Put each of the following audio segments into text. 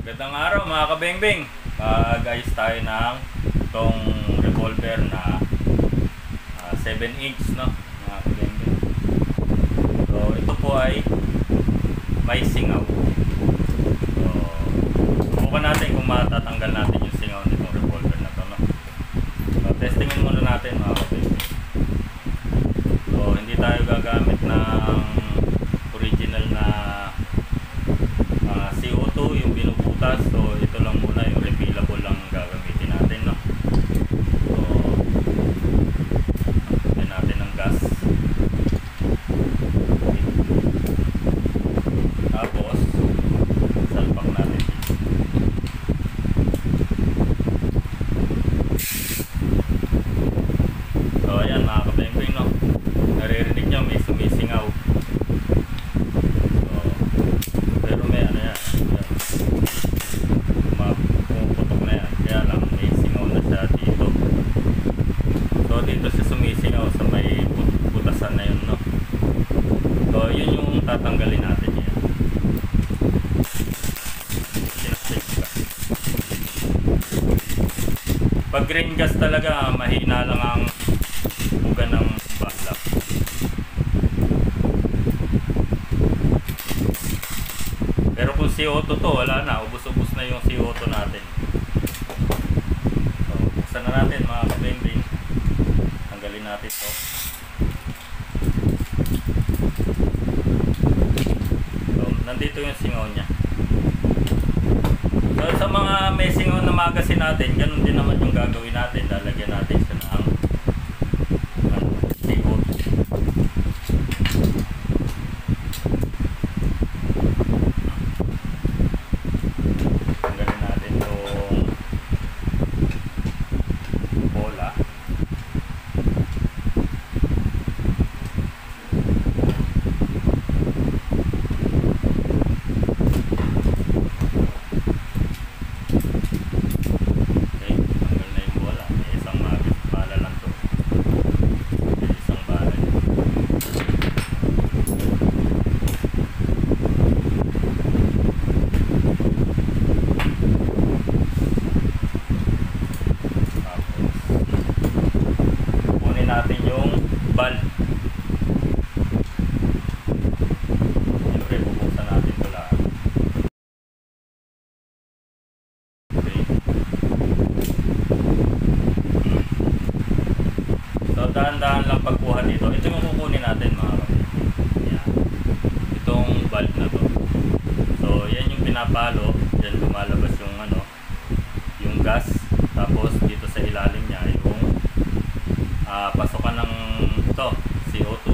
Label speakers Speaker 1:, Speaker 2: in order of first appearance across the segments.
Speaker 1: Magandang araw mga kabengbeng. Mag-ayos tayo ng itong revolver na 7-inch, no, mga kabengbeng. So ito po ay may singaw. So subukan natin kung matatanggal natin yung singaw nitong revolver na to, no? So testingin muna natin mga kabengbeng. So hindi tayo gagamit ng original na CO2 yung binubutas. So ito lang muna yung refillable lang gagamitin natin, no? So lagyan natin ng gas. Tapos salpak natin dito. So ayan mga kabengbeng, no? Naririnig nyo may sumisingaw. Tatanggalin natin yan. Pag grain gas talaga, mahina lang ang buga ng balak. Pero kung CO2 to, wala na. Ubus-ubus na yung CO2 natin. So, buksan na natin mga kabengbeng. Tanggalin natin to. Nandito yung singaw niya. So sa mga may singaw na magasin natin, ganun din naman yung gagawin natin. Lalagyan natin siya ng CO2. Tanggalin natin itong bola. Natin yung bulb. Siyempre bubuksan natin ito lahat. Okay. So dahan-dahan lang pagkuha dito. Ito yung kukunin natin mga kapatid. Yan. Itong bulb na to. So yan yung pinapalo. Yan lumalabas yung yung gas. Tapos dito sa ilalim niya yung pasokan ng ito, CO2.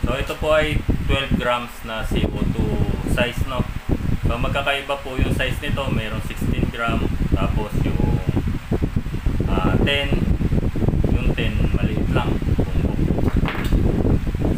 Speaker 1: So ito po ay 12 grams na CO2 size, no? So magkakaiba po yung size nito. Mayroong 16 gram, tapos yung 10, yung 10 maliit lang.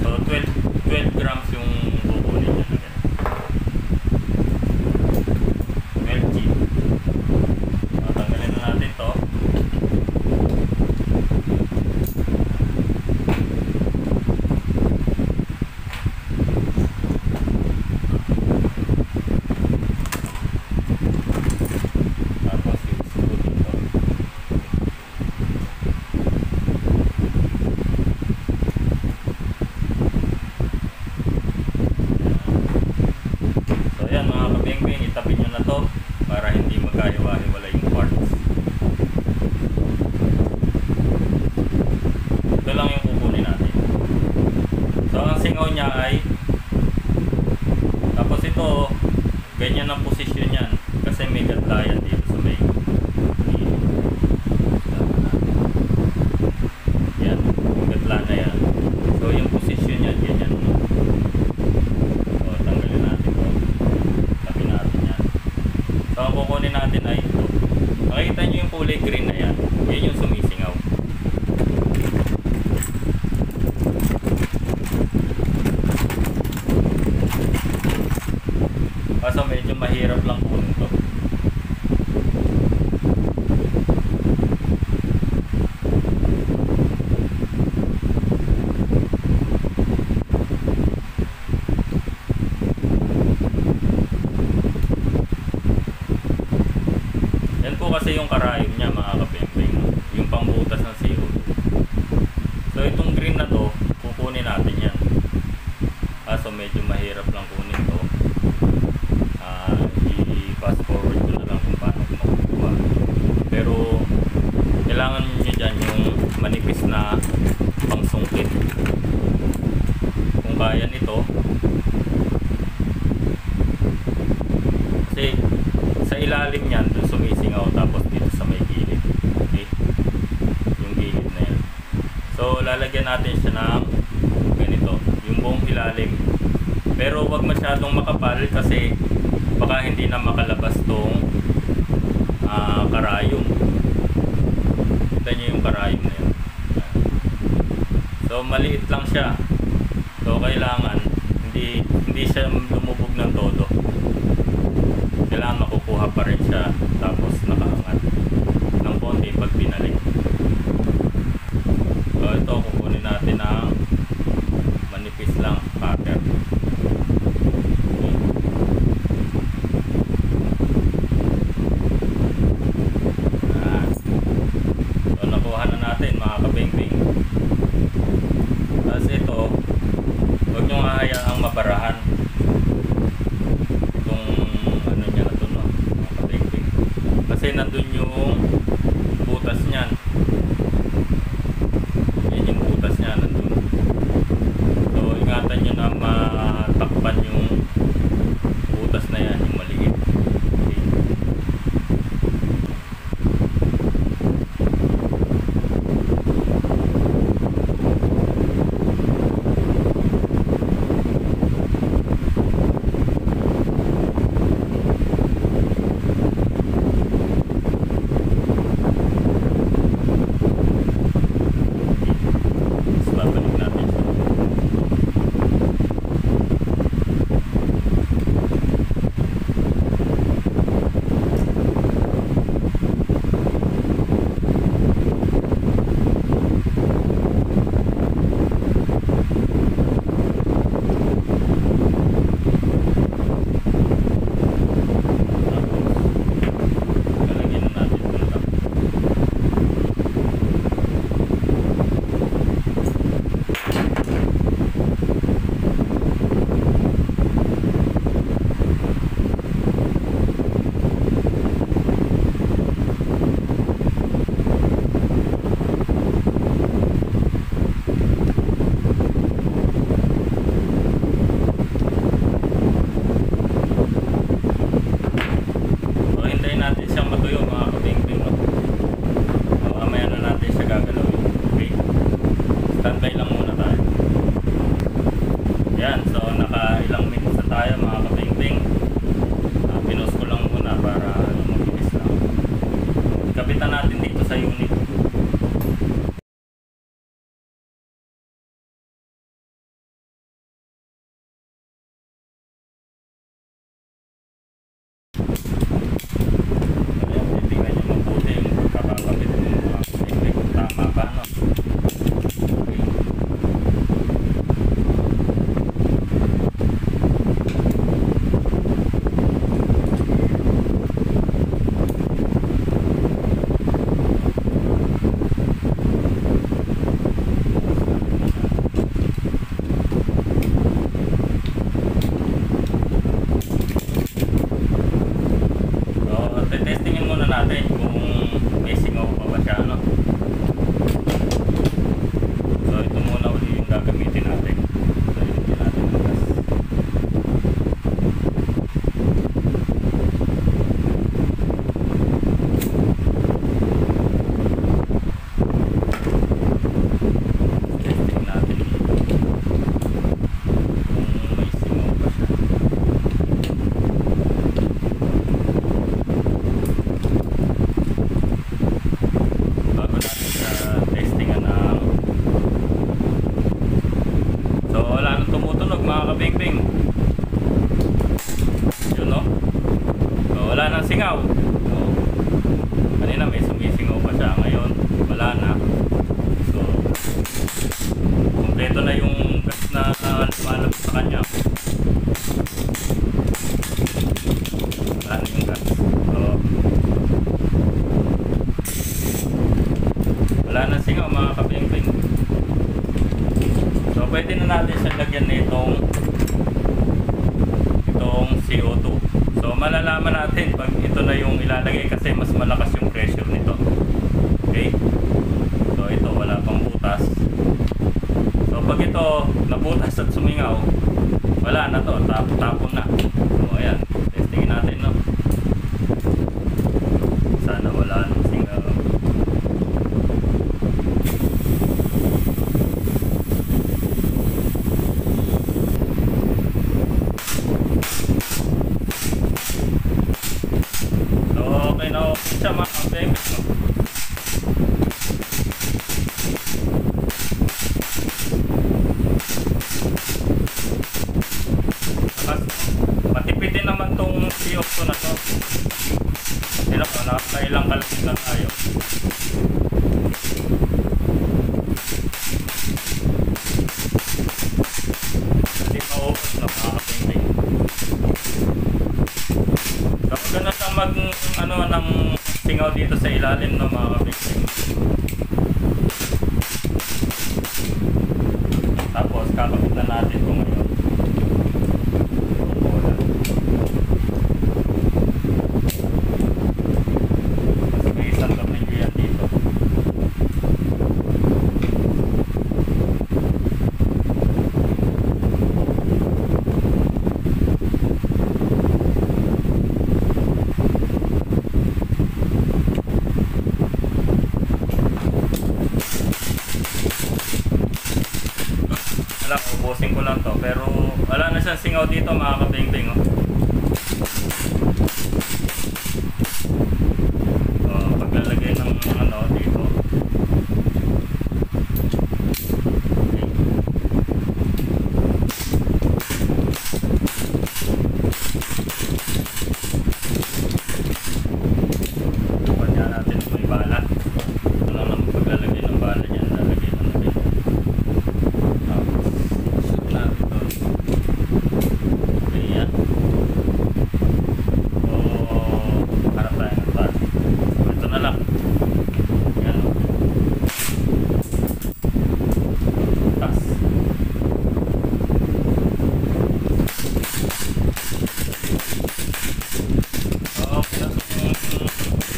Speaker 1: So 12 grams yung kukunin nyo na ganun. 12G. So tanggalin na natin to. Itabi nyo na to para hindi magkahiwa-hiwala yung parts. Ito lang yung kukunin natin. So ang singaw niya ay, tapos ito ganyan ang posisyon yan kasi may gatlayan dito sa may yan, yung gatla na yan. So yung posisyon niya ganyan. So tanggalin natin to. So ang kukunin natin ay ito. Makikita nyo yung kulay green na yan. Yan yung sumisingaw. Kaso medyo mahirap lang kunin to. kasi yung karayom niya mga kabembeng, yung pangbutas ng CO2. So itong green na to, kukunin natin yan. So medyo mahirap lang kunin to. I-fast forward ko na lang kung paano makukuha. Pero kailangan nyo dyan yung manipis na pangsungkit. Kung kaya nito, kasi sa ilalim yan dun sumisingaw, tapos dito sa may gilid, okay, yung gilid na yan. So lalagyan natin siya ng ganito, yung buong ilalim, pero wag masyadong makapal kasi baka hindi na makalabas tong karayom. Kita nyo yung karayom na yun. So maliit lang siya, so kailangan hindi siya lumubog ng todo. Kailangan makukuha pa rin siya, tapos nakaangat ng konti pag binalik. So ito, kukunin natin ang manipis lang cutter. So nakuha na natin mga kabengping. Tapos ito, huwag nyo hahayaang mabarahan kasi nandun yung butas niyan. Yan yung butas niya, nandun. So ingatan nyo na matakpan yung butas na yan, yung maliit. Okay. singaw. So, kanina may sumisingaw pa siya, ngayon wala na. So, kompleto na yung gas na lumalabas sa kanya. Wala na yung gas. So, na mga kabing-bing. So pwede na natin siya lagyan nitong CO2. So malalaman natin pag ito na yung ilalagay kasi mas malakas yung pressure nito. Okay? So ito wala pang butas. So pag ito nabutas at sumingaw, wala na to, tapon na. So ayan, testingin natin, no. Sana wala nang singaw. So okay na okay siya mga kabeng, no. Matipid din naman tong CO2 na to. Sino ko, nakailang kalasing na tayo. Hindi maubos na mga kapingping. Kapag ganda siyang ng singaw dito sa ilalim ng mga kapingping. Tapos kakapit na natin ito ngayon. Wala, ubusin ko lang to. Pero wala na siyang singaw dito mga kabing-bing, oh. So, paglalagay ng dito. Pagyan natin kung may bala. Ito lang naman paglalagay ng bala dyan. Lalagay na natin.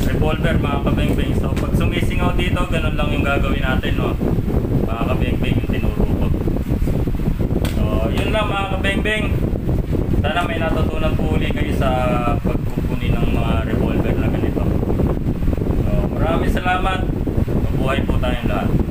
Speaker 1: Revolver mga kabeng-beng. So pag sumisingaw dito, ganun lang yung gagawin natin, no, mga kabeng-beng, yung tinuro ko. So yun lang mga kabeng-beng. Sana may natutunan po uli kayo sa pagkukunin ng mga revolver na ganito. So maraming salamat. Mabuhay po tayong lahat.